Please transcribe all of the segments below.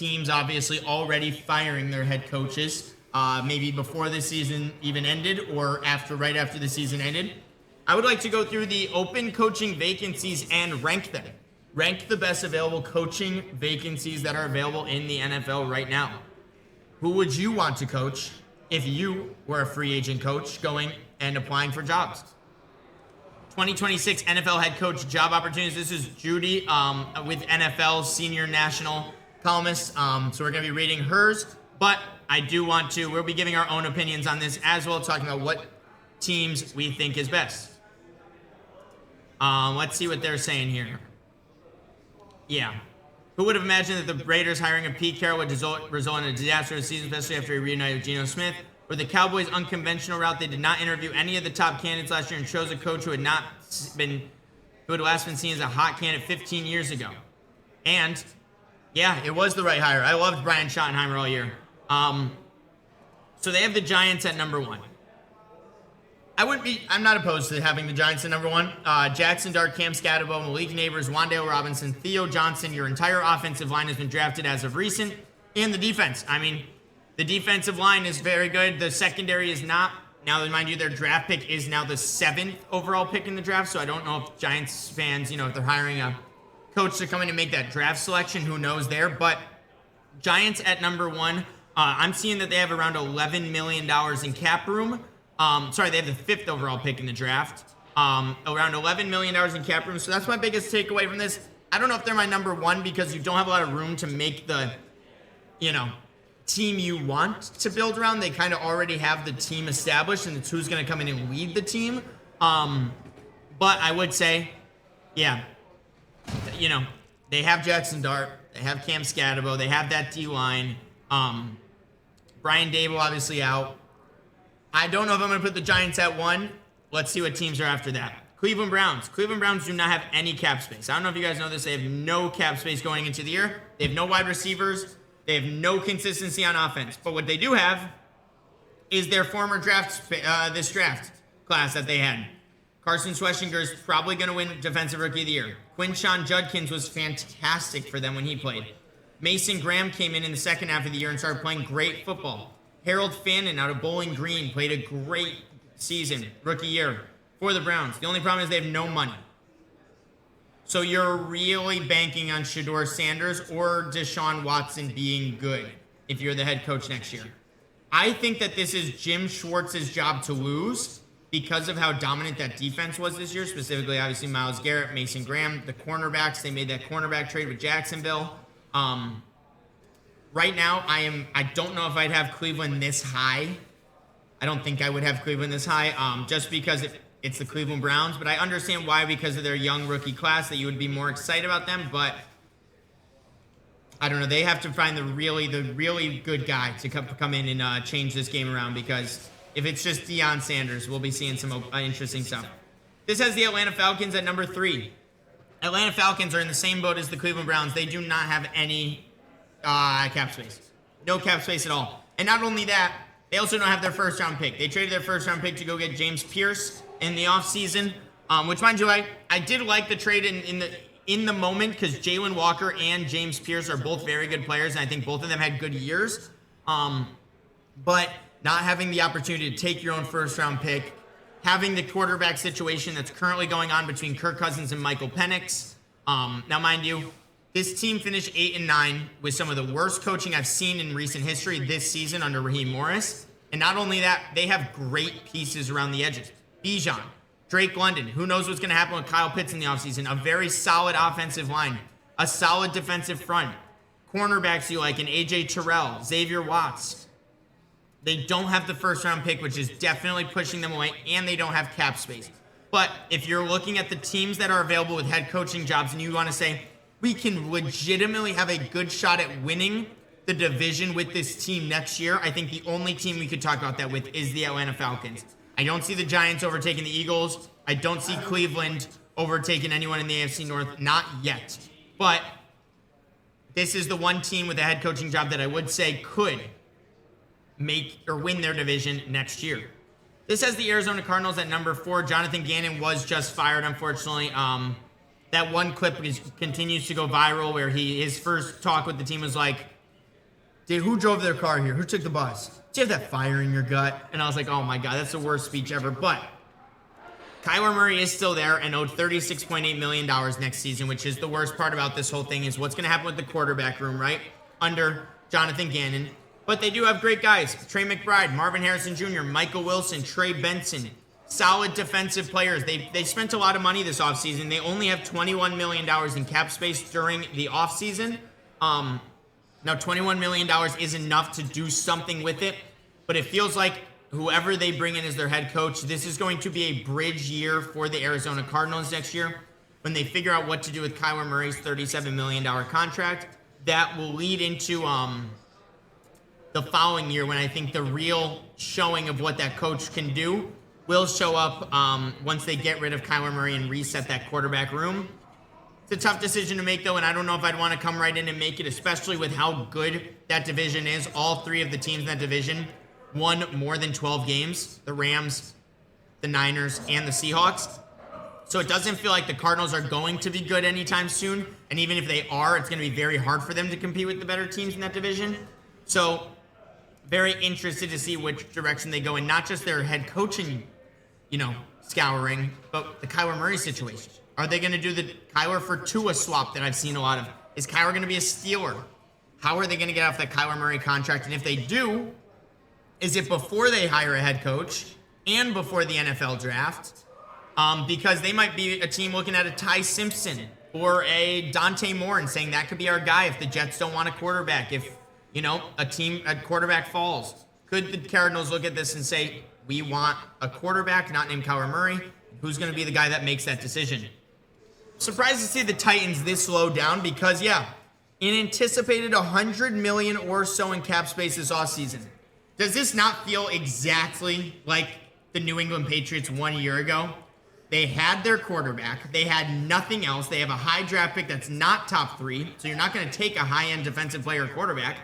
teams obviously already firing their head coaches, maybe before the season even ended or right after the season ended. I would like to go through the open coaching vacancies and rank them. Rank the best available coaching vacancies that are available in the NFL right now. Who would you want to coach if you were a free agent coach going and applying for jobs? 2026 NFL head coach job opportunities. This is Judy with NFL senior national columnist. So we're going to be reading hers, but we'll be giving our own opinions on this as well, talking about what teams we think is best. Let's see what they're saying here. Yeah. Who would have imagined that the Raiders hiring of Pete Carroll would result in a disastrous season, especially after he reunited with Geno Smith? Or the Cowboys' unconventional route, they did not interview any of the top candidates last year and chose a coach who had last been seen as a hot candidate 15 years ago. And, yeah, it was the right hire. I loved Brian Schottenheimer all year. So they have the Giants at number 1. I'm not opposed to having the Giants at number 1. Jackson Dart, Cam Scatterbo, Malik Neighbors, Wan'Dale Robinson, Theo Johnson. Your entire offensive line has been drafted as of recent. And the defense. I mean, the defensive line is very good. The secondary is not. Now, mind you, their draft pick is now the 7th overall pick in the draft. So I don't know if Giants fans, if they're hiring a coach to come in and make that draft selection, who knows there. But Giants at number 1. I'm seeing that they have around $11 million in cap room. They have the 5th overall pick in the draft. Around $11 million in cap room. So that's my biggest takeaway from this. I don't know if they're my number 1 because you don't have a lot of room to make the, team you want to build around. They kind of already have the team established, and it's who's going to come in and lead the team. But I would say, yeah, they have Jackson Dart, they have Cam Scatterbo, they have that D-line. Brian Dable obviously out. I don't know if I'm going to put the Giants at 1. Let's see what teams are after that. Cleveland Browns. Cleveland Browns do not have any cap space. I don't know if you guys know this. They have no cap space going into the year. They have no wide receivers. They have no consistency on offense. But what they do have is their former this draft class that they had. Carson Schwarzenegger is probably going to win Defensive Rookie of the Year. Quinshon Judkins was fantastic for them when he played. Mason Graham came in the second half of the year and started playing great football. Harold Fannin out of Bowling Green played a great season, rookie year, for the Browns. The only problem is they have no money. So you're really banking on Shedeur Sanders or Deshaun Watson being good if you're the head coach next year. I think that this is Jim Schwartz's job to lose because of how dominant that defense was this year, specifically, obviously, Myles Garrett, Mason Graham, the cornerbacks. They made that cornerback trade with Jacksonville. Right now, I don't know if I'd have Cleveland this high. I don't think I would have Cleveland this high, just because it's the Cleveland Browns. But I understand why, because of their young rookie class, that you would be more excited about them. But I don't know. They have to find the really good guy to come in and change this game around, because if it's just Deion Sanders, we'll be seeing some interesting stuff. This has the Atlanta Falcons at number 3. Atlanta Falcons are in the same boat as the Cleveland Browns. They do not have any cap space. No cap space at all. And not only that, they also don't have their first-round pick. They traded their first-round pick to go get James Pierce in the offseason, which, mind you, I did like the trade in the moment, because Jalen Walker and James Pierce are both very good players, and I think both of them had good years. But not having the opportunity to take your own first-round pick, having the quarterback situation that's currently going on between Kirk Cousins and Michael Penix. Now, mind you, this team finished 8-9 with some of the worst coaching I've seen in recent history this season under Raheem Morris. And not only that, they have great pieces around the edges. Bijan, Drake London, who knows what's going to happen with Kyle Pitts in the offseason. A very solid offensive line, a solid defensive front. Cornerbacks you like, an A.J. Terrell, Xavier Watts. They don't have the first-round pick, which is definitely pushing them away, and they don't have cap space. But if you're looking at the teams that are available with head coaching jobs and you want to say, we can legitimately have a good shot at winning the division with this team next year, I think the only team we could talk about that with is the Atlanta Falcons. I don't see the Giants overtaking the Eagles. I don't see Cleveland overtaking anyone in the AFC North. Not yet. But this is the one team with a head coaching job that I would say could make or win their division next year. This has the Arizona Cardinals at number 4. Jonathan Gannon was just fired, unfortunately. That one clip continues to go viral where his first talk with the team was like, who drove their car here? Who took the bus? Do you have that fire in your gut? And I was like, oh my God, that's the worst speech ever. But Kyler Murray is still there and owed $36.8 million next season, which is the worst part about this whole thing is what's going to happen with the quarterback room, right? Under Jonathan Gannon. But they do have great guys. Trey McBride, Marvin Harrison Jr., Michael Wilson, Trey Benson. Solid defensive players. They spent a lot of money this offseason. They only have $21 million in cap space during the offseason. Now, $21 million is enough to do something with it, but it feels like whoever they bring in as their head coach, this is going to be a bridge year for the Arizona Cardinals next year when they figure out what to do with Kyler Murray's $37 million contract. That will lead into the following year when I think the real showing of what that coach can do will show up once they get rid of Kyler Murray and reset that quarterback room. It's a tough decision to make, though, and I don't know if I'd want to come right in and make it, especially with how good that division is. All three of the teams in that division won more than 12 games. The Rams, the Niners, and the Seahawks. So it doesn't feel like the Cardinals are going to be good anytime soon. And even if they are, it's going to be very hard for them to compete with the better teams in that division. So very interested to see which direction they go in, not just their head coaching, scouring, but the Kyler Murray situation. Are they going to do the Kyler for Tua swap that I've seen a lot of? Is Kyler going to be a Steeler? How are they going to get off that Kyler Murray contract? And if they do, is it before they hire a head coach and before the NFL draft? Because they might be a team looking at a Ty Simpson or a Dante Moore and saying that could be our guy if the Jets don't want a quarterback. If, a quarterback falls. Could the Cardinals look at this and say, we want a quarterback not named Kyler Murray? Who's going to be the guy that makes that decision? Surprised to see the Titans this low down because, in anticipated $100 million or so in cap space this offseason. Does this not feel exactly like the New England Patriots 1 year ago? They had their quarterback. They had nothing else. They have a high draft pick that's not top 3, so you're not going to take a high-end defensive player quarterback.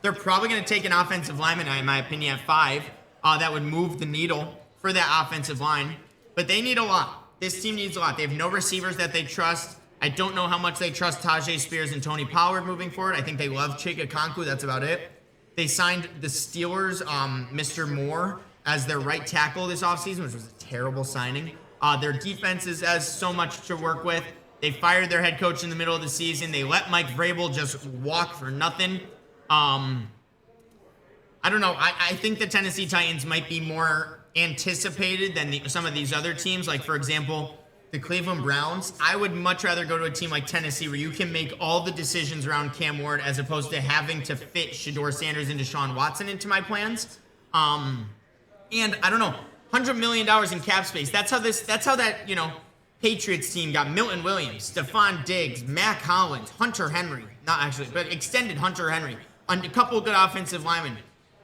They're probably going to take an offensive lineman, in my opinion, at 5. That would move the needle for that offensive line. But they need a lot. This team needs a lot. They have no receivers that they trust. I don't know how much they trust Tajay Spears and Tony Pollard moving forward. I think they love Chika Okonkwo. That's about it. They signed the Steelers, Mr. Moore, as their right tackle this offseason, which was a terrible signing. Their defense has so much to work with. They fired their head coach in the middle of the season. They let Mike Vrabel just walk for nothing. I don't know. I think the Tennessee Titans might be more anticipated than some of these other teams. Like, for example, the Cleveland Browns. I would much rather go to a team like Tennessee where you can make all the decisions around Cam Ward as opposed to having to fit Shedeur Sanders and Deshaun Watson into my plans. And I don't know, $100 million in cap space. That's how that Patriots team got Milton Williams, Stephon Diggs, Mac Hollins, Hunter Henry. Not actually, but extended Hunter Henry. A couple of good offensive linemen.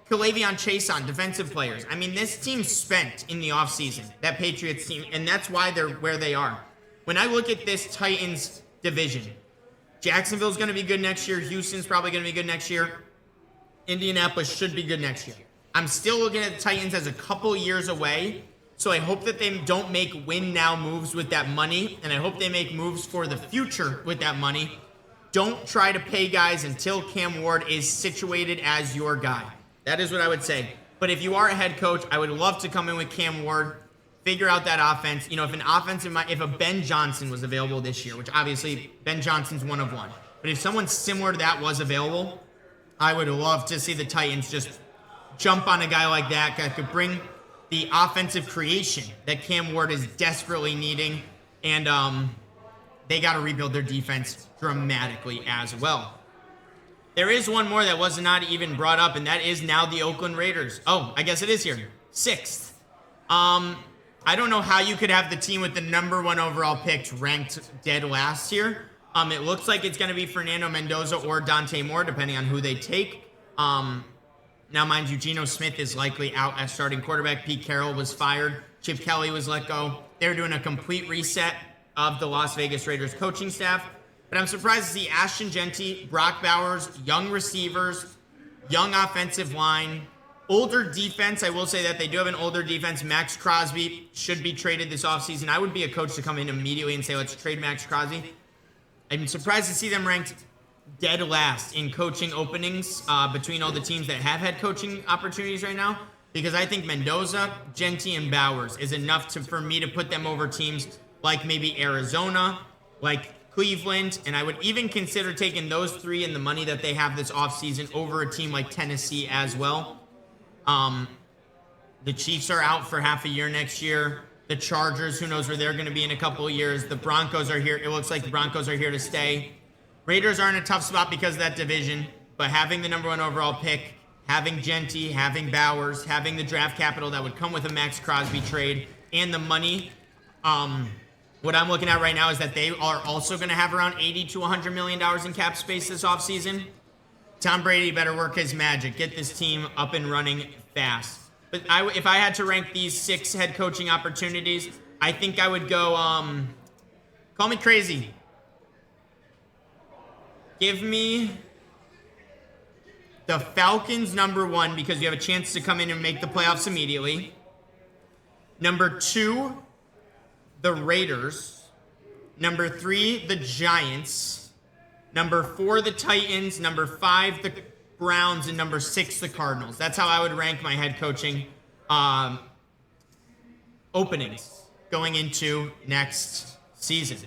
Kalavion Chase on defensive players. I mean, this team spent in the offseason, that Patriots team, and that's why they're where they are. When I look at this Titans division, Jacksonville's going to be good next year. Houston's probably going to be good next year. Indianapolis should be good next year. I'm still looking at the Titans as a couple years away, so I hope that they don't make win-now moves with that money, and I hope they make moves for the future with that money. Don't try to pay guys until Cam Ward is situated as your guy. That is what I would say. But if you are a head coach, I would love to come in with Cam Ward, figure out that offense. If a Ben Johnson was available this year, which obviously Ben Johnson's one of one, but if someone similar to that was available, I would love to see the Titans just jump on a guy like that could bring the offensive creation that Cam Ward is desperately needing. And they got to rebuild their defense dramatically as well. There is one more that was not even brought up, and that is now the Oakland Raiders. Oh, I guess it is here. 6th. I don't know how you could have the team with the number 1 overall pick ranked dead last here. It looks like it's going to be Fernando Mendoza or Dante Moore, depending on who they take. Now, mind you, Geno Smith is likely out as starting quarterback. Pete Carroll was fired. Chip Kelly was let go. They're doing a complete reset of the Las Vegas Raiders coaching staff. But I'm surprised to see Ashton Genty, Brock Bowers, young receivers, young offensive line, older defense. I will say that they do have an older defense. Max Crosby should be traded this offseason. I would be a coach to come in immediately and say, let's trade Max Crosby. I'm surprised to see them ranked dead last in coaching openings between all the teams that have had coaching opportunities right now, because I think Mendoza, Genti, and Bowers is enough for me to put them over teams like maybe Arizona, like Cleveland, and I would even consider taking those three and the money that they have this offseason over a team like Tennessee as well. The Chiefs are out for half a year next year. The Chargers, who knows where they're going to be in a couple of years. The Broncos are here. It looks like the Broncos are here to stay. Raiders are in a tough spot because of that division, but having the number 1 overall pick, having Genti, having Bowers, having the draft capital that would come with a Max Crosby trade, and the money, what I'm looking at right now is that they are also going to have around $80 to $100 million in cap space this offseason. Tom Brady better work his magic, get this team up and running fast. But if I had to rank these 6 head coaching opportunities, I think I would go, call me crazy. Give me the Falcons number 1 because you have a chance to come in and make the playoffs immediately. Number 2, the Raiders. Number 3, the Giants. Number 4, the Titans. Number 5, the Browns. And number 6, the Cardinals. That's how I would rank my head coaching openings going into next season.